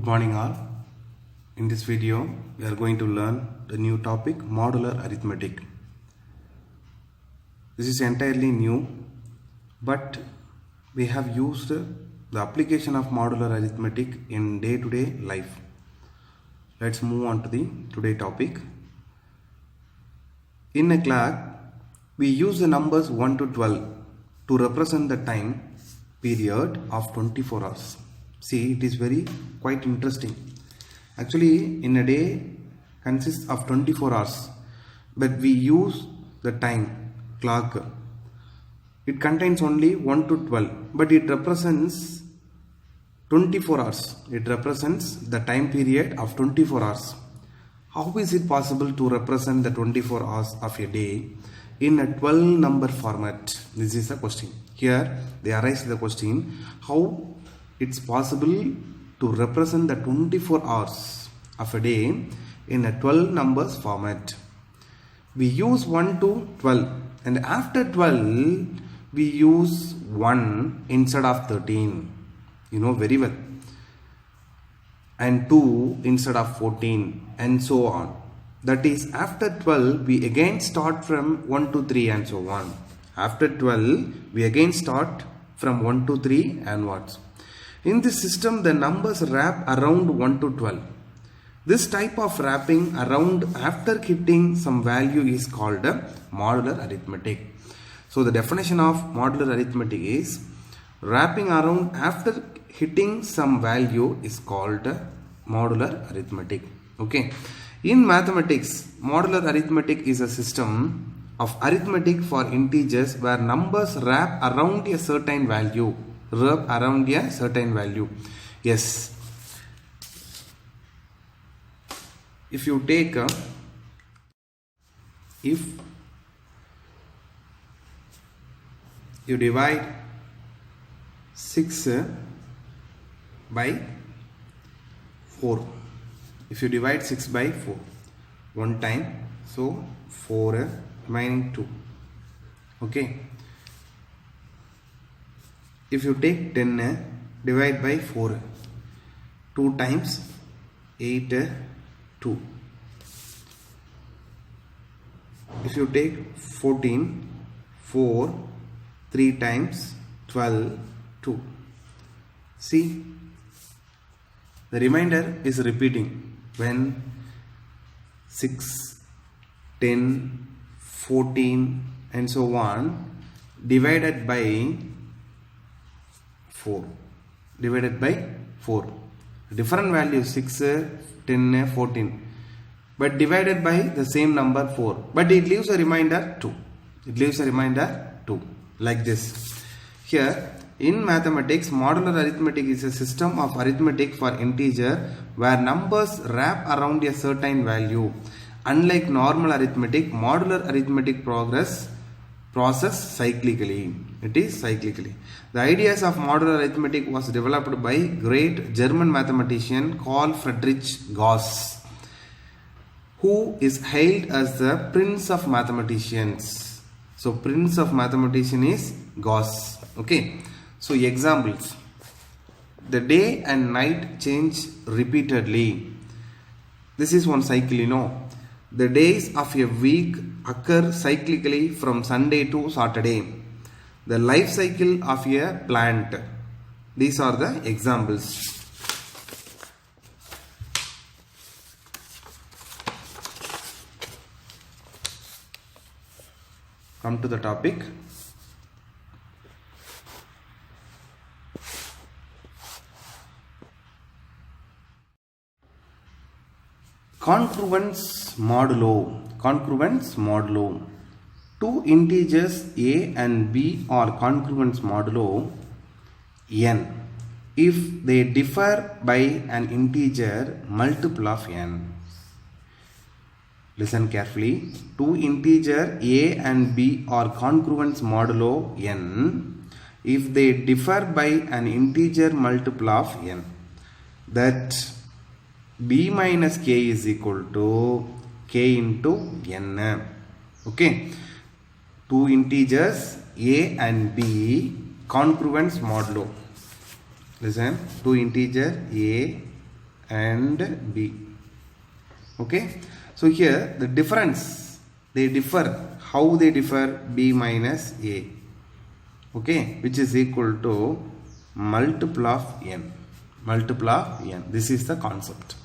Good morning all. In this video we are going to learn the new topic modular arithmetic. This is entirely new, but we have used the application of modular arithmetic in day-to-day life. Let's move on to the today topic. In a clock, we use the numbers 1 to 12 to represent the time period of 24 hours. See, it is quite interesting. Actually, in a day consists of 24 hours, but we use the time clock. It contains only 1 to 12, but it represents 24 hours. It represents the time period of 24 hours. How is it possible to represent the 24 hours of a day in a 12 number format? This is the question. Here they arise the question, how it's possible to represent the 24 hours of a day in a 12 numbers format. We use 1 to 12, and after 12 we use 1 instead of 13. You know very well. And 2 instead of 14, and so on. That is, after 12 we again start from 1 to 3 and so on. After 12 we again start from 1 to 3 and what. In this system the numbers wrap around 1 to 12. This type of wrapping around after hitting some value is called modular arithmetic. So the definition of modular arithmetic is wrapping around after hitting some value is called modular arithmetic. Okay. In mathematics, modular arithmetic is a system of arithmetic for integers where numbers wrap around a certain value. Yes. If you take if you divide 6 by 4, if you divide 6 by 4 one time, so 4 remaining 2. Okay. If you take 10 divide by 4 2 times 8 2. If you take 14 4 3 times 12 2. See, the remainder is repeating when 6 10 14 and so on divided by 4. Different values 6 10 14, but divided by the same number 4, but it leaves a remainder 2. Like this. Here in mathematics, modular arithmetic is a system of arithmetic for integer where numbers wrap around a certain value. Unlike normal arithmetic, modular arithmetic process cyclically. It is cyclically. The ideas of modular arithmetic was developed by great German mathematician Carl Friedrich Gauss, who is hailed as the prince of mathematicians. So prince of mathematician is Gauss. Okay. So examples. The day and night change repeatedly. This is one cycle, you know. The days of a week occur cyclically from Sunday to Saturday. The life cycle of a plant. These are the examples. Come to the topic. Congruence modulo. Two integers a and b are congruence modulo n if they differ by an integer multiple of n. Listen carefully. Two integers a and b are congruence modulo n if they differ by an integer multiple of n. That b minus k is equal to k into n. Okay. Two integers a and b congruence modulo. Listen, two integers a and b. Okay, so here the difference, they differ. How they differ? B minus a, okay, which is equal to multiple of n. Multiple of n. This is the concept.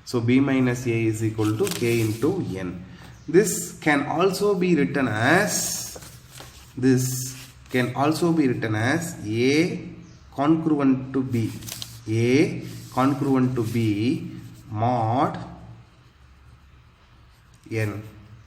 So b minus a is equal to k into n. This can also be written as a congruent to b. A congruent to b mod n.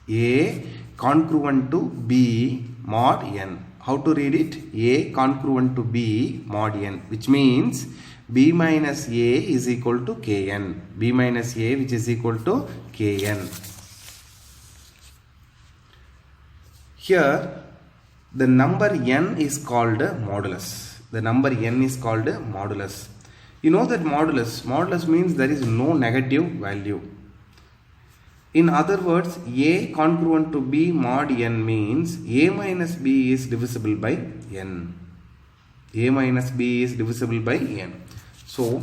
A congruent to b mod n. How to read it? A congruent to b mod n, which means b minus a is equal to kn. B minus a, which is equal to kn. Here the number n is called modulus. The number n is called modulus. You know that modulus means there is no negative value. In other words, a congruent to b mod n means a minus b is divisible by n. A minus b is divisible by n. So,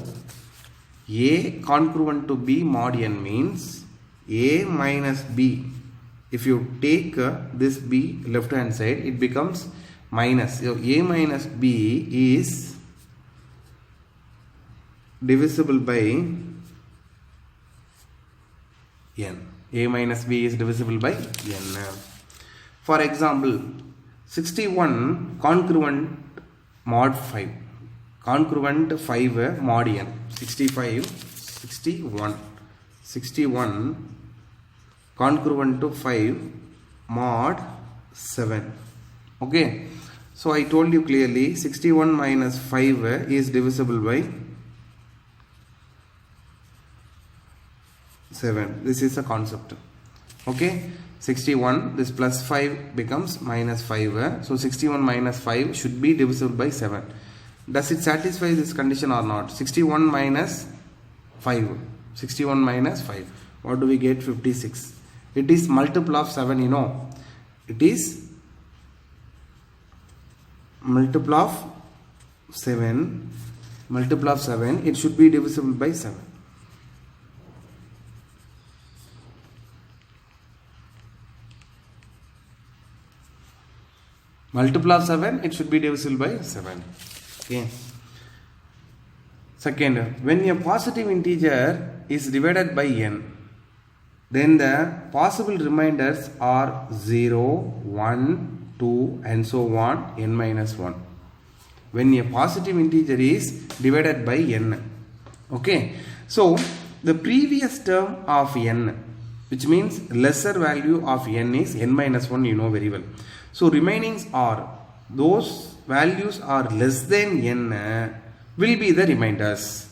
a congruent to b mod n means a minus b. If you take this b left hand side, it becomes minus. So, a minus b is divisible by n. A minus b is divisible by n. For example, 61 congruent mod 5. Congruent 5 mod n. 61 congruent to 5 mod 7. Okay, so I told you clearly 61 minus 5 is divisible by 7. This is a concept. Okay, 61, this plus 5 becomes minus 5. So 61 minus 5 should be divisible by 7. Does it satisfy this condition or not? 61 minus 5. 61 minus 5. What do we get? 56. It is multiple of 7, you know. It is multiple of 7. Multiple of 7. It should be divisible by 7. Multiple of 7, it should be divisible by 7. Okay. Second, when a positive integer is divided by n, then the possible remainders are 0, 1, 2 and so on, n minus 1. When a positive integer is divided by n. Okay. So, the previous term of n, which means lesser value of n is n minus 1, you know very well. So, remainings are, those values are less than n will be the remainders.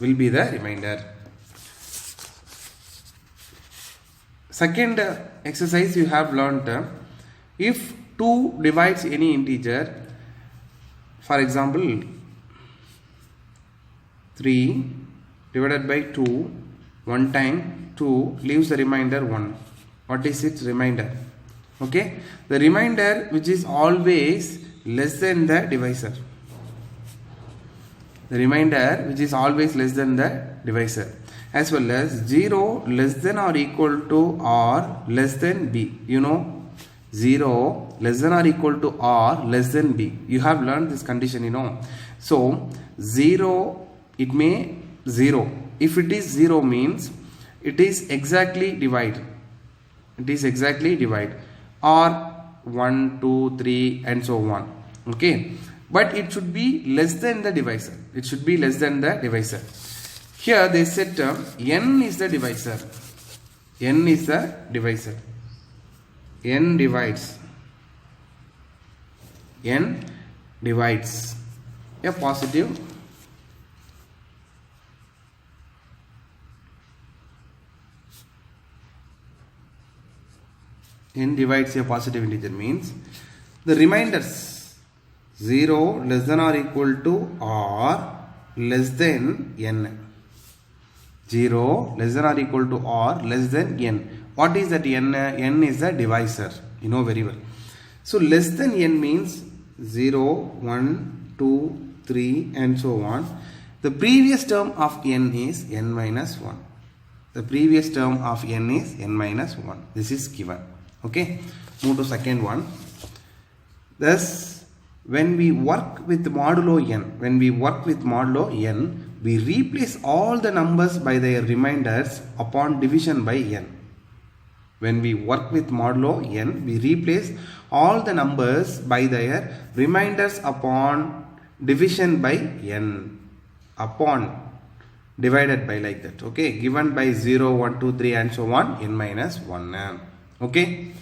Second exercise you have learnt, if 2 divides any integer, for example 3 divided by 2, 1 time 2 leaves the remainder 1. What is its remainder? Okay, the remainder which is always less than the divisor. The remainder which is always less than the divisor. As well as 0 less than or equal to or less than b. You know, 0 less than or equal to or less than b. You have learned this condition, you know. So, 0, it may 0. If it is 0 means it is exactly divide. It is exactly divide. Or 1, 2, 3 and so on. Okay. But it should be less than the divisor. It should be less than the divisor. Here they said n is the divisor. N is the divisor. N divides. N divides a positive n divides a positive integer means the remainders 0 less than or equal to or less than n. 0 less than or equal to or less than n. What is that n? N is the divisor. You know very well. So less than n means 0, 1, 2, 3 and so on. The previous term of n is n minus 1. The previous term of n is n minus 1. This is given. Okay. Move to second one. Thus, when we work with modulo n, we replace all the numbers by their remainders upon division by n. When we work with modulo n, we replace all the numbers by their remainders upon division by n. Upon, divided by, like that. Okay, given by 0, 1, 2, 3 and so on, n minus 1. Okay.